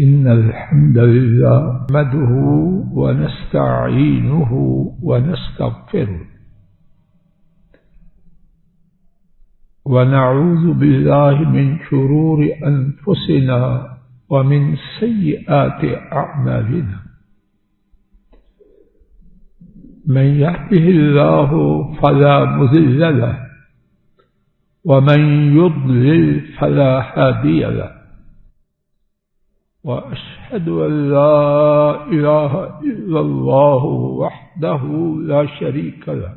إن الحمد لله نحمده ونستعينه ونستغفره ونعوذ بالله من شرور أنفسنا ومن سيئات أعمالنا من يهده الله فلا مضل له ومن يضلل فلا هادي له وأشهد أن لا إله إلا الله وحده لا شريك له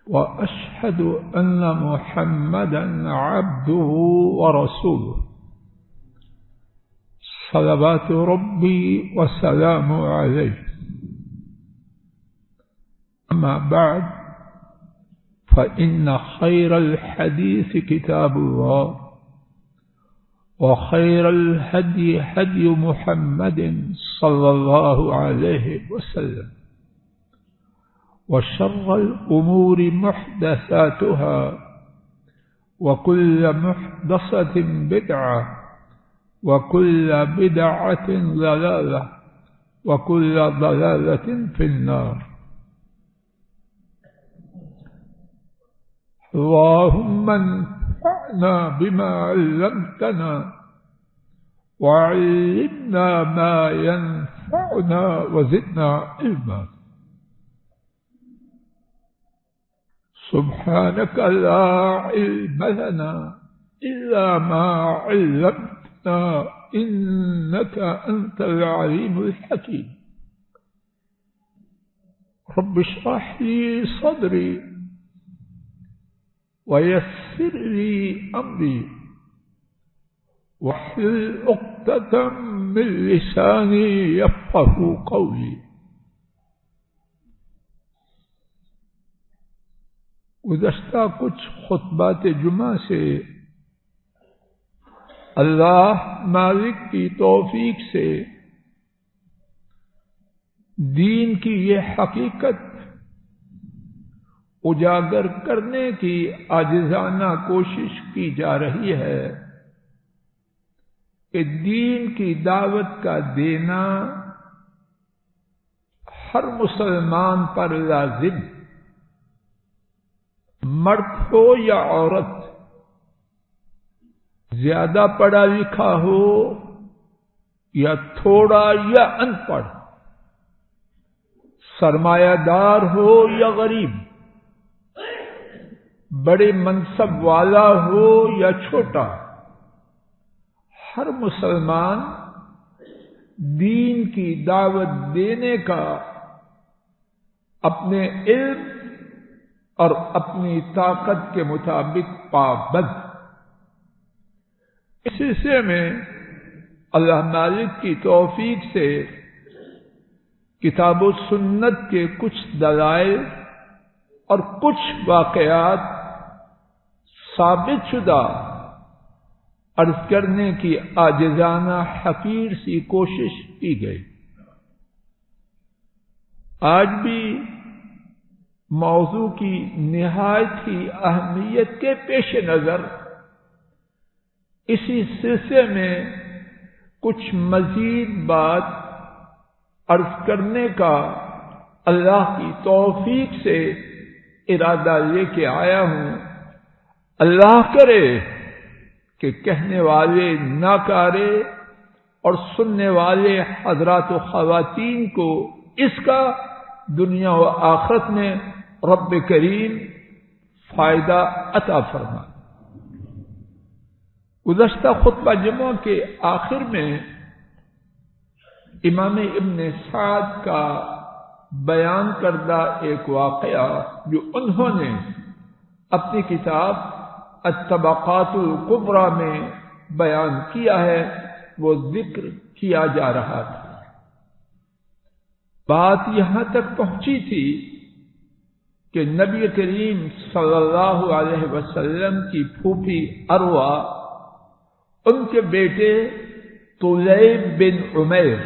وأشهد أن محمدا عبده ورسوله صلوات ربي وسلامه عليه. أما بعد فإن خير الحديث كتاب الله وخير الهدي هدي محمد صلى الله عليه وسلم وشر الأمور محدثاتها وكل محدثة بدعة وكل بدعة ضلالة وكل ضلالة في النار. اللهم انفعنا بما علمتنا وعلمنا ما ينفعنا وزدنا علما. سبحانك لا علم لنا إلا ما علمتنا إنك أنت العليم الحكيم. رب اشرح لي صدري ويسر لي أمري واحلل عقدة من لساني يفقهوا قولي. گزشتہ کچھ خطبات جمعہ سے اللہ مالک کی توفیق سے دین کی یہ حقیقت اجاگر کرنے کی عاجزانہ کوشش کی جا رہی ہے کہ دین کی دعوت کا دینا ہر مسلمان پر لازم، مرد ہو یا عورت، زیادہ پڑھا لکھا ہو یا تھوڑا یا ان پڑھ، سرمایہ دار ہو یا غریب، بڑے منصب والا ہو یا چھوٹا، ہر مسلمان دین کی دعوت دینے کا اپنے علم اور اپنی طاقت کے مطابق پابند۔ اس سلسلے میں اللہ مالک کی توفیق سے کتاب و سنت کے کچھ دلائل اور کچھ واقعات ثابت شدہ عرض کرنے کی عاجزانہ حقیر سی کوشش کی گئی۔ آج بھی موضوع کی نہایت ہی اہمیت کے پیش نظر اسی سلسلے میں کچھ مزید بات عرض کرنے کا اللہ کی توفیق سے ارادہ لے کے آیا ہوں۔ اللہ کرے کہ کہنے والے ناکارے اور سننے والے حضرات و خواتین کو اس کا دنیا و آخرت میں رب کریم فائدہ عطا فرما۔ گزشتہ خطبہ جمعہ کے آخر میں امام ابن سعد کا بیان کردہ ایک واقعہ جو انہوں نے اپنی کتاب الطبقات الکبریٰ میں بیان کیا ہے وہ ذکر کیا جا رہا تھا۔ بات یہاں تک پہنچی تھی کہ نبی کریم صلی اللہ علیہ وسلم کی پھوپھی اروا ان کے بیٹے طلیب بن عمیر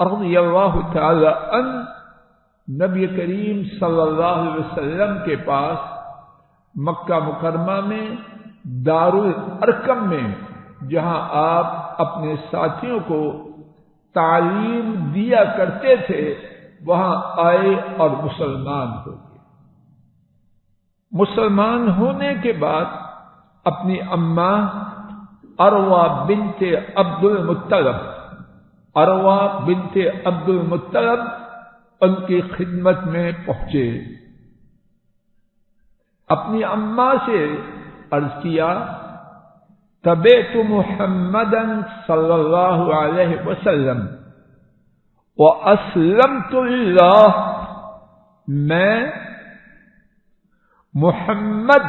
رضی اللہ تعالی عنہ نبی کریم صلی اللہ علیہ وسلم کے پاس مکہ مکرمہ میں دارالارقم میں جہاں آپ اپنے ساتھیوں کو تعلیم دیا کرتے تھے وہاں آئے اور مسلمان ہو گئے۔ مسلمان ہونے کے بعد اپنی اماں عروہ بنت عبد المطلب ان کی خدمت میں پہنچے، اپنی اماں سے عرض کیا تبعت محمدا صلی اللہ علیہ وسلم واسلمت للہ، میں محمد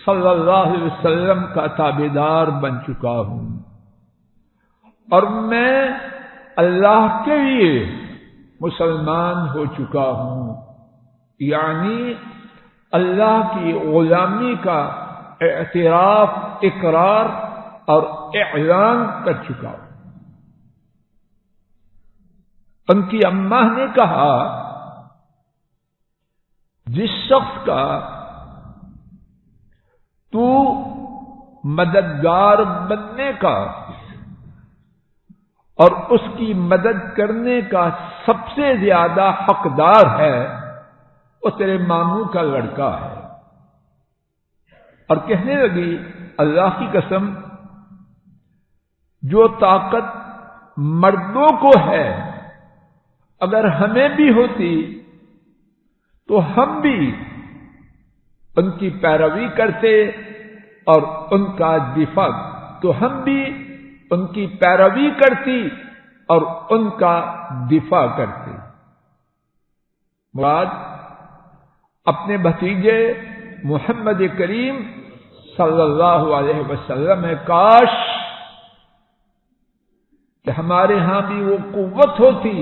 صلی اللہ علیہ وسلم کا تابعدار بن چکا ہوں اور میں اللہ کے لیے مسلمان ہو چکا ہوں، یعنی اللہ کی غلامی کا اعتراف، اقرار اور اعلان کر چکا ہوں۔ ان کی اماں نے کہا جس شخص کا تو مددگار بننے کا اور اس کی مدد کرنے کا سب سے زیادہ حقدار ہے وہ تیرے ماموں کا لڑکا ہے، اور کہنے لگی اللہ کی قسم جو طاقت مردوں کو ہے اگر ہمیں بھی ہوتی تو ہم بھی ان کی پیروی کرتے اور ان کا دفاع، تو ہم بھی ان کی پیروی کرتی اور ان کا دفاع کرتے۔ مراد اپنے بھتیجے محمد کریم صلی اللہ علیہ وسلم ہے، کاش کہ ہمارے ہاں بھی وہ قوت ہوتی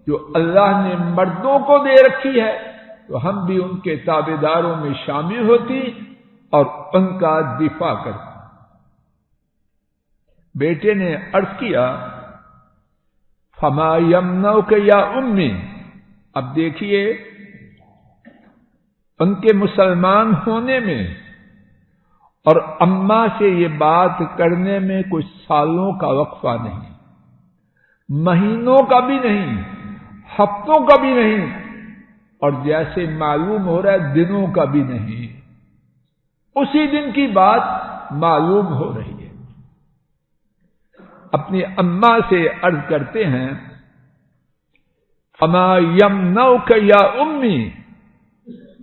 جو اللہ نے مردوں کو دے رکھی ہے تو ہم بھی ان کے تابعداروں میں شامل ہوتی اور ان کا دفاع کرتی۔ بیٹے نے عرض کیا فما یمنعک یا امی، اب دیکھیے ان کے مسلمان ہونے میں اور اماں سے یہ بات کرنے میں کچھ سالوں کا وقفہ نہیں، مہینوں کا بھی نہیں، ہفتوں کا بھی نہیں، اور جیسے معلوم ہو رہا ہے دنوں کا بھی نہیں، اسی دن کی بات معلوم ہو رہی ہے۔ اپنی اماں سے عرض کرتے ہیں فما یمنعک یا امی،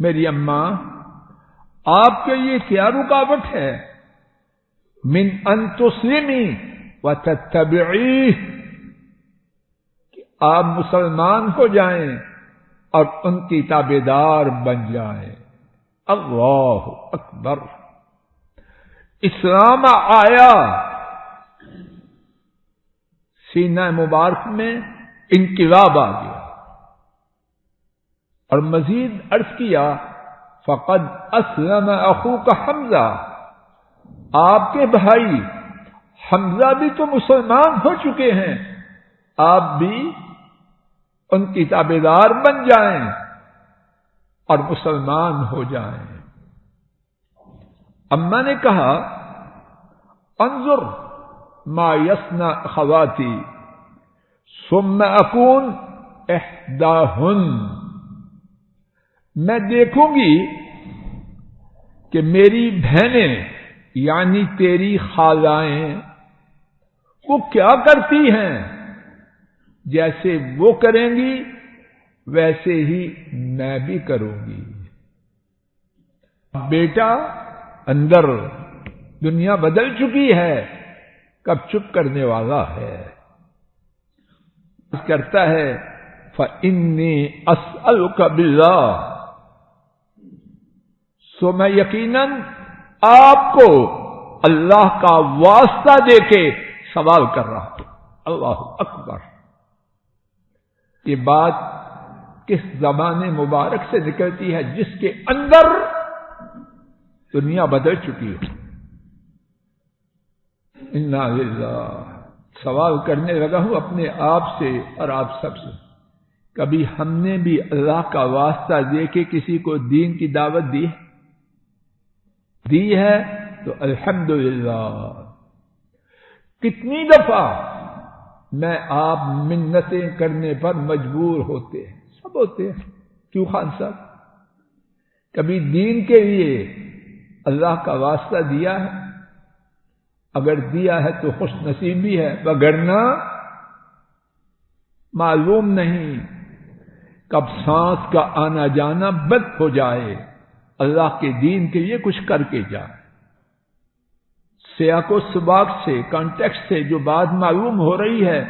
میری اماں آپ کے لیے کیا رکاوٹ ہے من ان تسلمی وتتبعیہ، کہ آپ مسلمان ہو جائیں اور ان کی تابعدار بن جائیں۔ اللہ اکبر، اسلام آیا، سینہ مبارک میں انقلاب آ گیا، اور مزید عرض کیا فقد اسلم اخوک حمزہ، آپ کے بھائی حمزہ بھی تو مسلمان ہو چکے ہیں، آپ بھی ان کی تابعدار بن جائیں اور مسلمان ہو جائیں۔ اماں نے کہا انظر ما یصنع اخواتی ثم اکون احداہن، میں دیکھوں گی کہ میری بہنیں یعنی تیری خالائیں وہ کیا کرتی ہیں، جیسے وہ کریں گی ویسے ہی میں بھی کروں گی۔ بیٹا اندر دنیا بدل چکی ہے، کب چپ کرنے والا ہے، کرتا ہے فَإِنِّي أَسْأَلُكَ بِاللَّهِ، سو میں یقیناً آپ کو اللہ کا واسطہ دے کے سوال کر رہا ہوں۔ اللہ اکبر، یہ بات کس زبان مبارک سے نکلتی ہے جس کے اندر دنیا بدل چکی ہے۔ انا للہ، سوال کرنے لگا ہوں اپنے آپ سے اور آپ سب سے، کبھی ہم نے بھی اللہ کا واسطہ دے کے کسی کو دین کی دعوت دی ہے تو الحمدللہ. کتنی دفعہ میں آپ منتیں کرنے پر مجبور ہوتے ہیں؟ سب ہوتے ہیں. کیوں خان صاحب؟ کبھی دین کے لیے اللہ کا واسطہ دیا ہے؟ اگر دیا ہے تو خوش نصیبی ہے، وگرنہ معلوم نہیں کب سانس کا آنا جانا بند ہو جائے. اللہ کے دین کے لیے کچھ کر کے جائے. سیاق و سباق سے، کانٹیکسٹ سے جو بات معلوم ہو رہی ہے،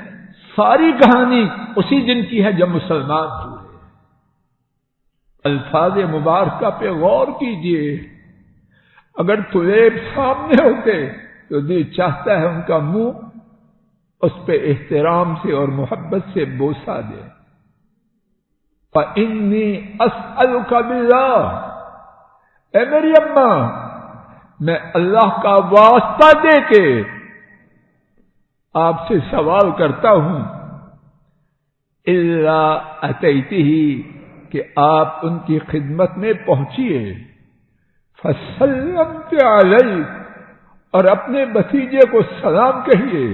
ساری کہانی اسی دن کی ہے جب مسلمان ہوئے. الفاظ مبارکہ پہ غور کیجئے. اگر طلیب سامنے ہوتے تو دل چاہتا ہے ان کا منہ اس پہ احترام سے اور محبت سے بوسہ دے. فَإِنِّي أَسْأَلُكَ بِاللَّهِ، اے میری اماں، میں اللہ کا واسطہ دے کے آپ سے سوال کرتا ہوں، إِلَّا أَتَيْتِهِ، کہ آپ ان کی خدمت میں پہنچیے، فَسَلَّمْتِ عَلَيْهِ، اور اپنے بھتیجے کو سلام کہیے،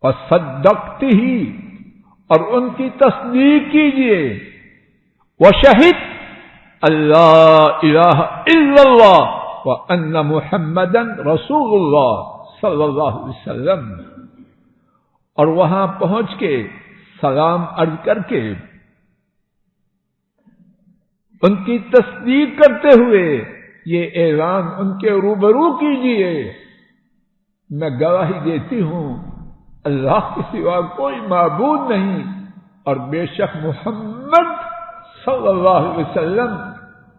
وَصَدَّقْتِهِ، اور ان کی تصدیق کیجیے، وَشَهِدْ اللہ الہ الا اللہ وَأَنَّ مُحَمَّدًا رسول اللہ صلی اللہ علیہ وسلم، اور وہاں پہنچ کے سلام عرض کر کے ان کی تصدیق کرتے ہوئے یہ اعلان ان کے روبرو کیجیے، میں گواہی دیتی ہوں اللہ کے سوا کوئی معبود نہیں، اور بے شک محمد صلی اللہ علیہ وسلم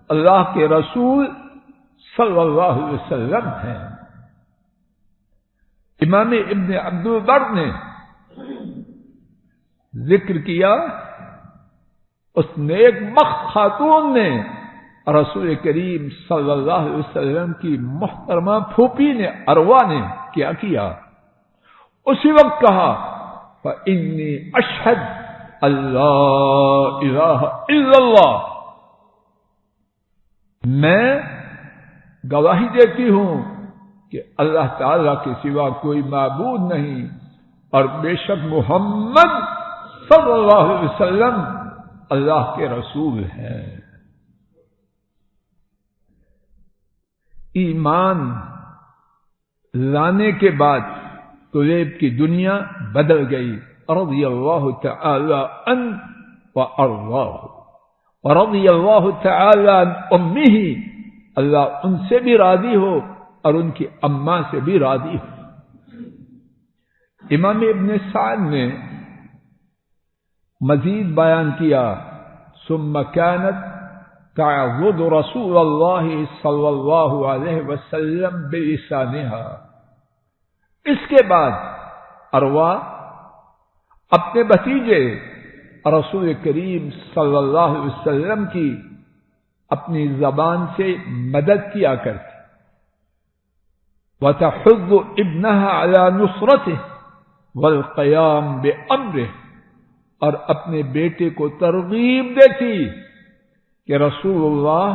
اللہ کے رسول صلی اللہ علیہ وسلم ہیں. امام ابن عبد البر نے ذکر کیا، اس نیک بخت خاتون نے رسول کریم صلی اللہ علیہ وسلم کی محترمہ پھوپھی نے، اروا نے کیا کیا؟ اسی وقت کہا، فَإِنِّي أَشْهَدُ اللہ الہ الا اللہ، میں گواہی دیتی ہوں کہ اللہ تعالی کے سوا کوئی معبود نہیں، اور بے شک محمد صلی اللہ علیہ وسلم اللہ کے رسول ہیں. ایمان لانے کے بعد طلیب کی دنیا بدل گئی. رضی اللہ تعالی عنہ وارضاہ، ورضی اللہ تعالی عن امہ، اللہ ان سے بھی راضی ہو اور ان کی اماں سے بھی راضی ہو. امام ابن سعد نے مزید بیان کیا، ثم كانت تعضد رسول اللہ صلی اللہ علیہ وسلم بلسانها، اس کے بعد اروا اپنے بھتیجے رسول کریم صلی اللہ علیہ وسلم کی اپنی زبان سے مدد کیا کرتی، وتحض ابنها على نصرته والقيام بأمره، اور اپنے بیٹے کو ترغیب دیتی کہ رسول اللہ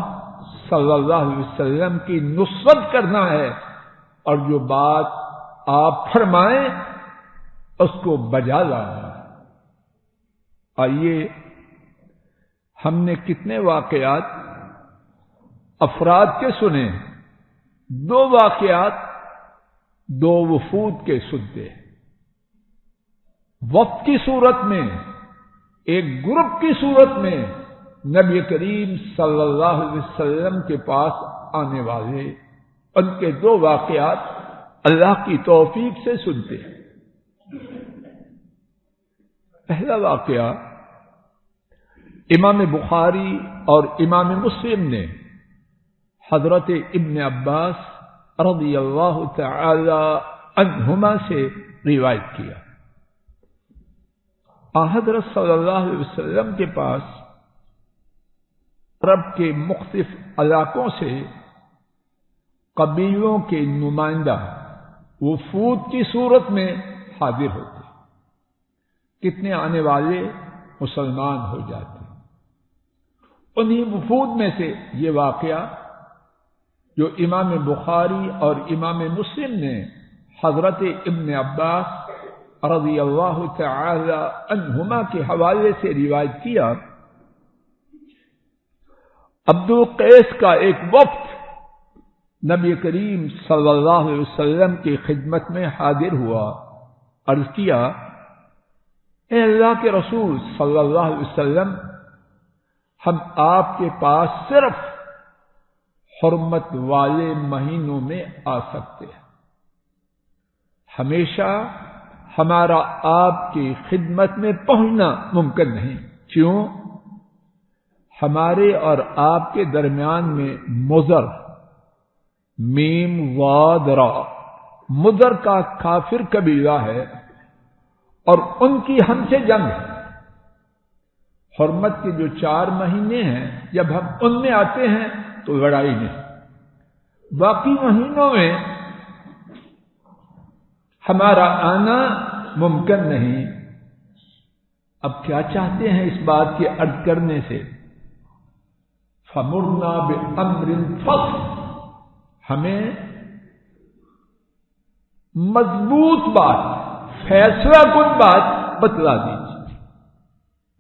صلی اللہ علیہ وسلم کی نصرت کرنا ہے، اور جو بات آپ فرمائیں اس کو بجا لانا. آئیے ہم نے کتنے واقعات افراد کے سنے، 2 واقعات 2 وفود کے سنتے، وفد کی صورت میں، ایک گروپ کی صورت میں نبی کریم صلی اللہ علیہ وسلم کے پاس آنے والے، ان کے 2 واقعات اللہ کی توفیق سے سنتے ہیں. پہلا واقعہ امام بخاری اور امام مسلم نے حضرت ابن عباس رضی اللہ تعالی عنہما سے روایت کیا. حضرت صلی اللہ علیہ وسلم کے پاس عرب کے مختلف علاقوں سے قبیلوں کے نمائندہ وفود کی صورت میں حاضر ہوتے، کتنے آنے والے مسلمان ہو جاتے. انہی وفود میں سے یہ واقعہ جو امام بخاری اور امام مسلم نے حضرت ابن عباس رضی اللہ تعالی عنہما کے حوالے سے روایت کیا، عبد القیس کا ایک وفد نبی کریم صلی اللہ علیہ وسلم کی خدمت میں حاضر ہوا، عرض کیا، اے اللہ کے رسول صلی اللہ علیہ وسلم، ہم آپ کے پاس صرف حرمت والے مہینوں میں آ سکتے ہیں، ہمیشہ ہمارا آپ کی خدمت میں پہنچنا ممکن نہیں۔ کیوں؟ ہمارے اور آپ کے درمیان میں مضر، میم واد را، مضر کا کافر قبیلہ ہے اور ان کی ہم سے جنگ ہے۔ حرمت کے جو 4 مہینے ہیں، جب ہم ان میں آتے ہیں تو لڑائی نہیں، باقی مہینوں میں ہمارا آنا ممکن نہیں۔ اب کیا چاہتے ہیں اس بات کے عرض کرنے سے؟ فَمُرْنَا بِأَمْرٍ فَصْلٍ، ہمیں مضبوط بات، فیصلہ کن بات بتلا دیجیے۔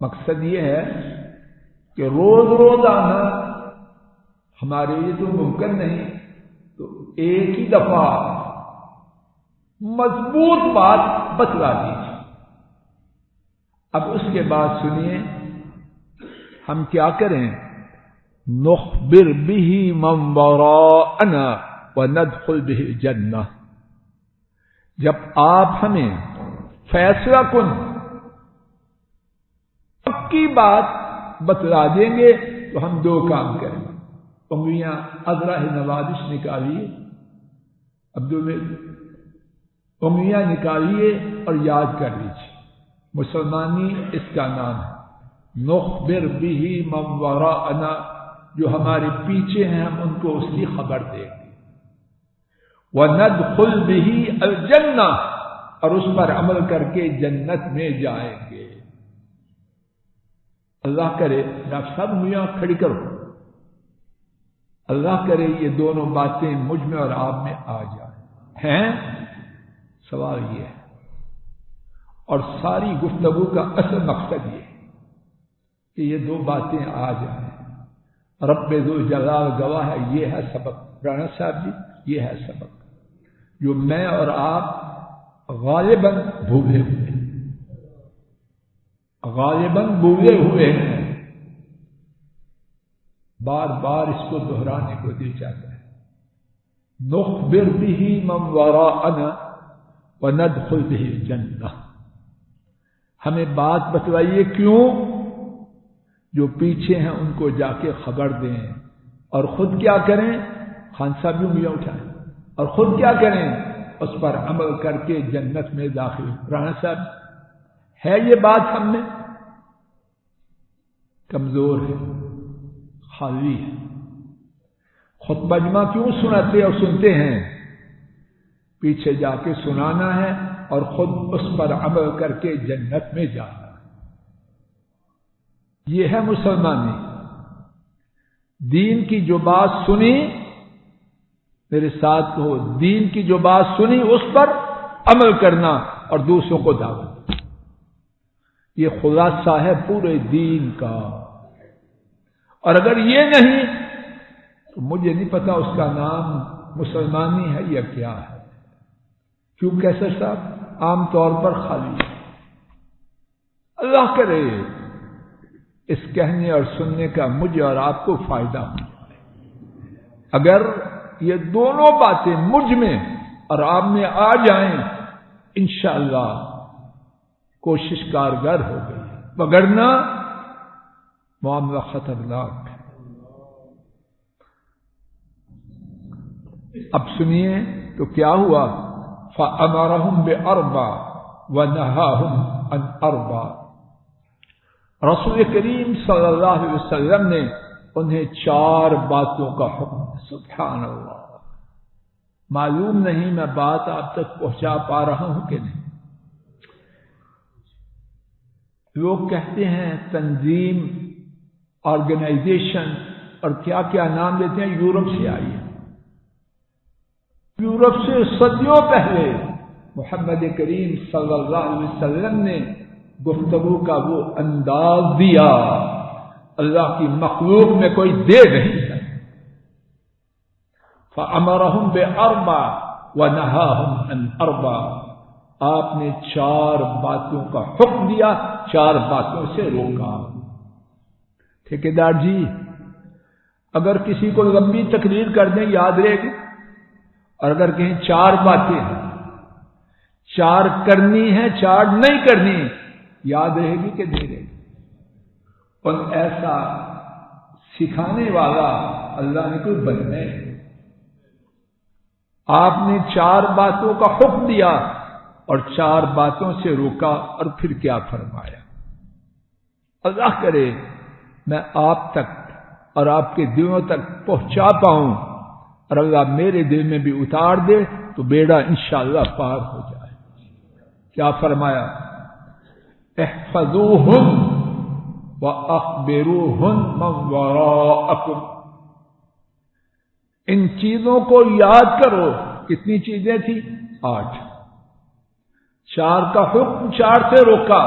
مقصد یہ ہے کہ روز روز آنا ہمارے لیے تو ممکن نہیں، تو ایک ہی دفعہ مضبوط بات بتلا دیجیے۔ اب اس کے بعد سنیے ہم کیا کریں؟ نخبر به من وراءنا وندخل به الجنہ، جب آپ ہمیں فیصلہ کن پکی بات بتلا دیں گے تو ہم 2 کام کریں گے۔ انگلیاں اذرہ نوازش نکالیے، انگلیاں نکالیے اور یاد کر لیجیے، مسلمانی اس کا نام ہے۔ نخبر به من وراءنا، جو ہمارے پیچھے ہیں ہم ان کو اس کی خبر دیں گے۔ وَنَدْخُلْ بِهِ الْجَنَّةَ، اور اس پر عمل کر کے جنت میں جائیں گے۔ اللہ کرے، ڈاکٹر صاحب میاں کھڑی کرو، اللہ کرے یہ دونوں باتیں مجھ میں اور آپ میں آ جائیں۔ ہیں؟ سوال یہ ہے، اور ساری گفتگو کا اصل مقصد یہ ہے کہ یہ 2 باتیں آ جائیں۔ رب ذو جلال گواہ ہے، یہ ہے سبق۔ رانا صاحب جی، یہ ہے سبق جو میں اور آپ غالباً بھولے ہوئے ہیں، بار بار اس کو دہرانے کو دل چاہتا ہے۔ نخبر به من وراءنا وندخل به الجنہ، ہمیں بات بتلائیے کیوں؟ جو پیچھے ہیں ان کو جا کے خبر دیں، اور خود کیا کریں؟ خان صاحب بھی انگلیاں اٹھائیں، اور خود کیا کریں؟ اس پر عمل کر کے جنت میں داخل۔ رانا صاحب، ہے یہ بات ہم میں؟ کمزور ہے، خالی ہے۔ خطبہ جمعہ کیوں سناتے اور سنتے ہیں؟ پیچھے جا کے سنانا ہے اور خود اس پر عمل کر کے جنت میں جانا ہے۔ یہ ہے مسلمانی۔ دین کی جو بات سنی، میرے ساتھ کہو، دین کی جو بات سنی اس پر عمل کرنا اور دوسروں کو دعوت۔ یہ خلاصہ ہے پورے دین کا، اور اگر یہ نہیں تو مجھے نہیں پتا اس کا نام مسلمانی ہے یا کیا ہے۔ کیوں کیسے صاحب؟ عام طور پر خالی ہے۔ اللہ کرے اس کہنے اور سننے کا مجھے اور آپ کو فائدہ ہو جائے۔ اگر یہ دونوں باتیں مجھ میں اور آپ میں آ جائیں، انشاءاللہ کوشش کارگر ہو گئی، وگرنہ معاملہ خطرناک ہے۔ اب سنیے تو کیا ہوا؟ فَأَمَرَهُمْ بِأَرْبَعٍ وَنَهَاهُمْ عَنْ أَرْبَعٍ، رسول کریم صلی اللہ علیہ وسلم نے انہیں 4 باتوں کا حکم۔ سبحان اللہ، معلوم نہیں میں بات آپ تک پہنچا پا رہا ہوں کہ نہیں۔ لوگ کہتے ہیں تنظیم، آرگنائزیشن اور کیا کیا نام دیتے ہیں، یورپ سے آئی ہے۔ یورپ سے صدیوں پہلے محمد کریم صلی اللہ علیہ وسلم نے گفتگو کا وہ انداز دیا، اللہ کی مخلوق میں کوئی دے نہیں ہے۔ فَأَمَرَهُمْ بِأَرْبَعٍ وَنَهَاهُمْ عَنْ أَرْبَعٍ، آپ نے 4 باتوں کا حکم دیا، 4 باتوں سے روکا۔ ٹھیکیدار جی اگر کسی کو لمبی تقریر کر دیں یاد رہے گی، اور اگر کہیں 4 باتیں ہیں، 4 کرنی ہے 4 نہیں کرنی، یاد رہے گی کہ نہیں رہے گی؟ اور ایسا سکھانے والا اللہ نے کوئی بننا ہے۔ آپ نے 4 باتوں کا حکم دیا اور 4 باتوں سے روکا، اور پھر کیا فرمایا؟ اللہ کرے میں آپ تک اور آپ کے دلوں تک پہنچا پاؤں، اور اللہ میرے دل میں بھی اتار دے تو بیڑا انشاءاللہ پار ہو جائے۔ کیا فرمایا؟ احفظوہن وَأَخْبِرُوهُنْ مَنْ وَرَاءَكُمْ، ان چیزوں کو یاد کرو۔ کتنی چیزیں تھیں؟ 8۔ 4 کا حکم، 4 سے روکا،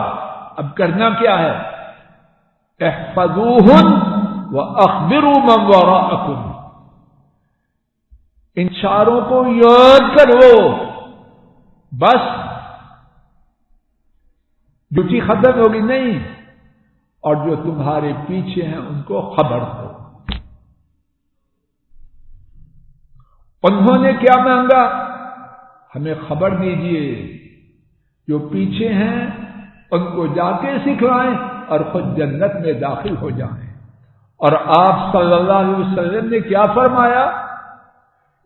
اب کرنا کیا ہے؟ احفظوهن وَأَخْبِرُوا مَنْ وَرَاءَكُمْ، ان 4 کو یاد کرو، بس ڈیوٹی ختم ہوگی نہیں، اور جو تمہارے پیچھے ہیں ان کو خبر دو۔ انہوں نے کیا مانگا؟ ہمیں خبر دیجئے، جو پیچھے ہیں ان کو جا کے سکھلائیں اور خود جنت میں داخل ہو جائیں۔ اور آپ صلی اللہ علیہ وسلم نے کیا فرمایا؟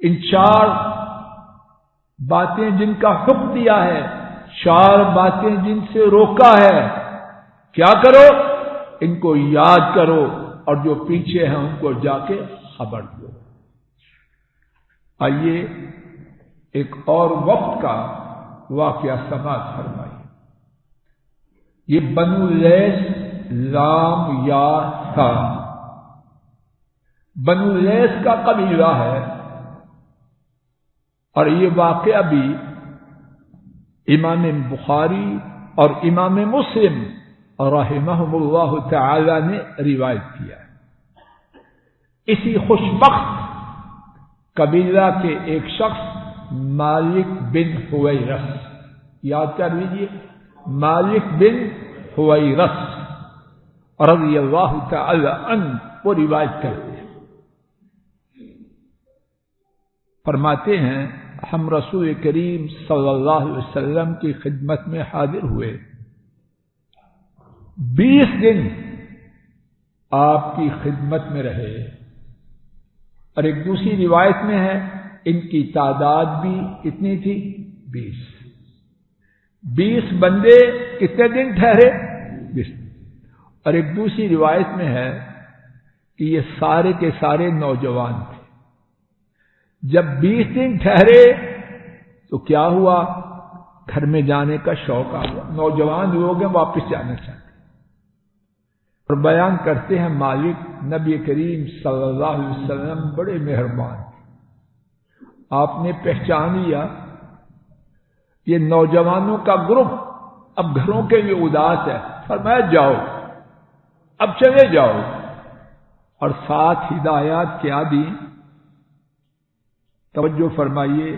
ان 4 باتیں جن کا حکم دیا ہے، 4 باتیں جن سے روکا ہے، کیا کرو؟ ان کو یاد کرو، اور جو پیچھے ہیں ان کو جا کے خبر دو۔ آئیے ایک اور وقت کا واقعہ سماعت فرمائیے۔ یہ بنو لیث لام یا تھا، بنو لیث کا قبیلہ ہے، اور یہ واقعہ بھی امام بخاری اور امام مسلم رحمہم اللہ تعالی نے روایت کیا ہے۔ اسی خوشبخت قبیلہ کے ایک شخص مالک بن حویرث، یاد کر لیجیے، مالک بن حویرث رضی اللہ تعالی عنہ وہ روایت کرتے ہیں، فرماتے ہیں ہم رسول کریم صلی اللہ علیہ وسلم کی خدمت میں حاضر ہوئے، 20 دن آپ کی خدمت میں رہے، اور ایک دوسری روایت میں ہے ان کی تعداد بھی کتنی تھی؟ 20 بندے کتنے دن ٹھہرے؟ 20۔ اور ایک دوسری روایت میں ہے کہ یہ سارے کے سارے نوجوان تھے۔ جب 20 دن ٹھہرے تو کیا ہوا؟ گھر میں جانے کا شوق آ گیا، نوجوان لوگ ہیں واپس جانا چاہتے ہیں، اور بیان کرتے ہیں مالک نبی کریم صلی اللہ علیہ وسلم بڑے مہربان، آپ نے پہچان لیا یہ نوجوانوں کا گروپ اب گھروں کے لیے اداس ہے، فرمایا جاؤ اب چلے جاؤ، اور ساتھ ہدایات کیا دی؟ توجہ فرمائیے،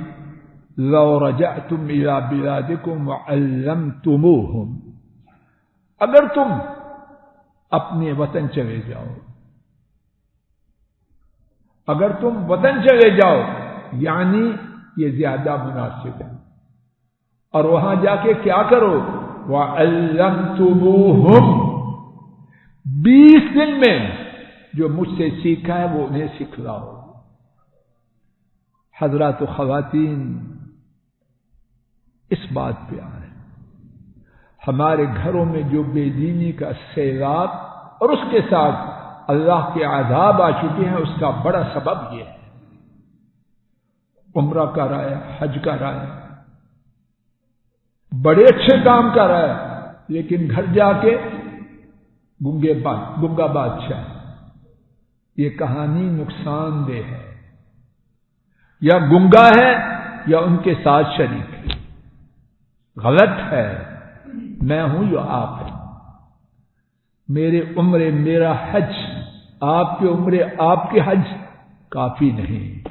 لو رجعتم الى بلادکم وعلمتموہم، اگر تم اپنے وطن چلے جاؤ، اگر تم وطن چلے جاؤ یعنی یہ زیادہ مناسب ہے، اور وہاں جا کے کیا کرو؟ وعلمتموہم، 20 دن میں جو مجھ سے سیکھا ہے وہ انہیں سکھلاؤ۔ حضرات و خواتین اس بات پہ آئے، ہمارے گھروں میں جو بے دینی کا سیلاب اور اس کے ساتھ اللہ کے عذاب آ چکے ہیں، اس کا بڑا سبب یہ ہے۔ عمرہ کر رہا ہے، حج کر رہا ہے، بڑے اچھے کام کر رہا ہے، لیکن گھر جا کے گنگا بادشاہ، یہ کہانی نقصان دہ ہے۔ یا گنگا ہے یا ان کے ساتھ شریک ہیں. غلط ہے. میں ہوں یا آپ ہیں. میرے عمرے میرا حج، آپ کے عمرے آپ کے حج کافی نہیں.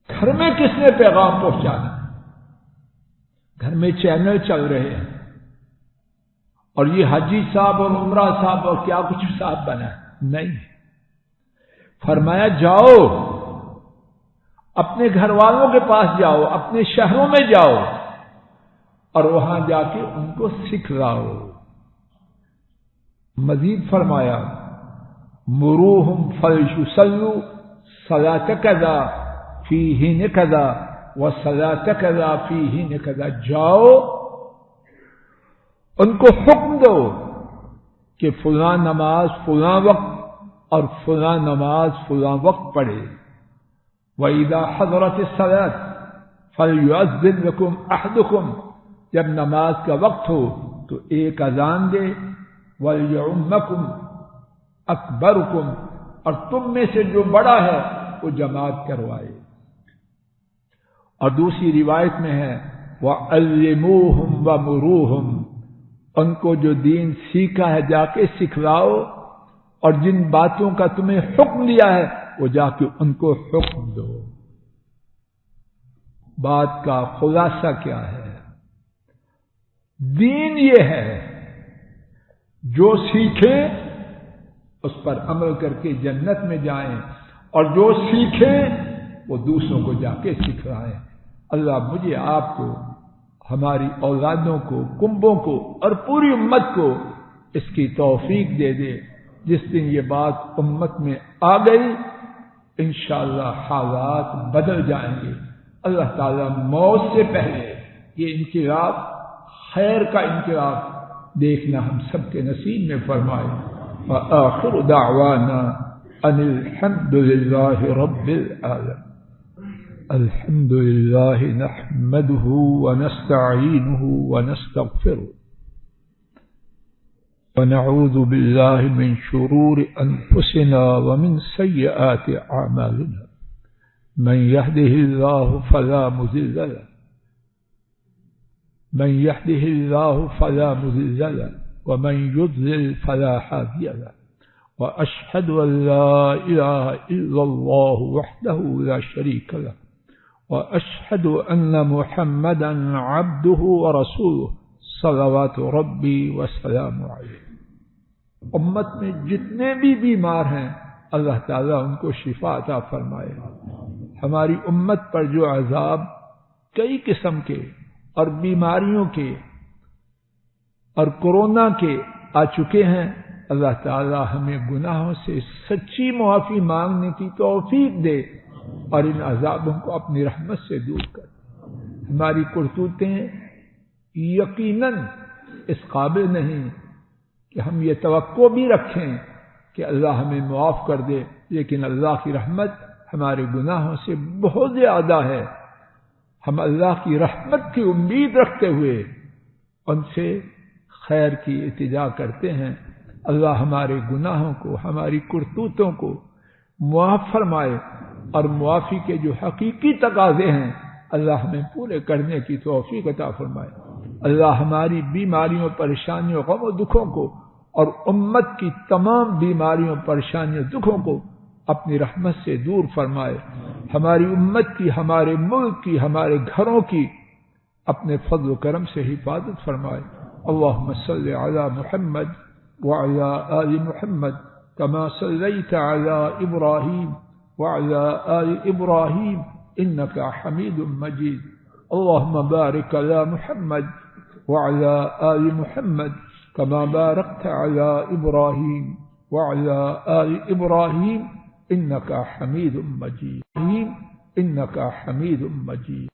گھر میں کس نے پیغام پہنچانا؟ گھر میں چینل چل رہے ہیں اور یہ حاجی صاحب اور عمرہ صاحب اور کیا کچھ صاحب بنا ہے. نہیں. فرمایا جاؤ اپنے گھر والوں کے پاس جاؤ، اپنے شہروں میں جاؤ اور وہاں جا کے ان کو سکھلاؤ. مزید فرمایا مروہم فلیصلوا صلاۃ کذا فیہن کذا وصلاۃ کذا فیہن کذا. جاؤ ان کو حکم دو کہ فلاں نماز فلاں وقت اور فلاں نماز فلاں وقت پڑھے. وَإِذَا حَضَرَتِ الصَّلَاةُ فَلْيُؤَذِّنْ لَكُمْ أَحَدُكُمْ. جب نماز کا وقت ہو تو ایک اذان دے. وَلْيَؤُمَّكُمْ أَكْبَرُكُمْ. اور تم میں سے جو بڑا ہے وہ جماعت کروائے. اور دوسری روایت میں ہے وَعَلِّمُوهُمْ وَمُرُوهُمْ. ان کو جو دین سیکھا ہے جا کے سکھلاؤ اور جن باتوں کا تمہیں حکم دیا ہے وہ جا کے ان کو حکم دو. بات کا خلاصہ کیا ہے؟ دین یہ ہے جو سیکھیں اس پر عمل کر کے جنت میں جائیں اور جو سیکھیں وہ دوسروں کو جا کے سکھلائیں. اللہ مجھے آپ کو، ہماری اولادوں کو، کنبوں کو اور پوری امت کو اس کی توفیق دے دے. جس دن یہ بات امت میں آ گئی انشاءاللہ حالات بدل جائیں گے. اللہ تعالیٰ موت سے پہلے یہ انقلاب، خیر کا انقلاب دیکھنا ہم سب کے نصیب میں فرمائے. وآخر دعوانا ان الحمد للہ رب العالمین. الحمد للہ نحمده ونستعینه ونستغفره ونعوذ بالله من شرور أنفسنا ومن سيئات أعمالنا. من يهده الله فلا مضل له ومن يضلل فلا هادي له. وأشهد أن لا إله إلا الله وحده لا شريك له وأشهد أن محمدا عبده ورسوله صلوات ربی وسلام علیہ. امت میں جتنے بھی بیمار ہیں اللہ تعالیٰ ان کو شفا عطا فرمائے. ہماری امت پر جو عذاب کئی قسم کے اور بیماریوں کے اور کورونا کے آ چکے ہیں، اللہ تعالیٰ ہمیں گناہوں سے سچی معافی مانگنے کی توفیق دے اور ان عذابوں کو اپنی رحمت سے دور کر. ہماری کرتوتیں یقیناً اس قابل نہیں کہ ہم یہ توقع بھی رکھیں کہ اللہ ہمیں معاف کر دے، لیکن اللہ کی رحمت ہمارے گناہوں سے بہت زیادہ ہے. ہم اللہ کی رحمت کی امید رکھتے ہوئے ان سے خیر کی التجا کرتے ہیں. اللہ ہمارے گناہوں کو، ہماری کرتوتوں کو معاف فرمائے اور معافی کے جو حقیقی تقاضے ہیں اللہ ہمیں پورے کرنے کی توفیق عطا فرمائے. اللہ ہماری بیماریوں، پریشانیوں، غم و دکھوں کو اور امت کی تمام بیماریوں، پریشانیوں، دکھوں کو اپنی رحمت سے دور فرمائے. ہماری امت کی، ہمارے ملک کی، ہمارے گھروں کی اپنے فضل و کرم سے حفاظت فرمائے. اللہم صلی علی محمد وعلی آل محمد کما صلیت علی ابراہیم وعلی آل ابراہیم انک حمید مجید. اللہم بارک علی محمد وعلى آل محمد كما باركت على إبراهيم وعلى آل إبراهيم إنك حميد مجيد.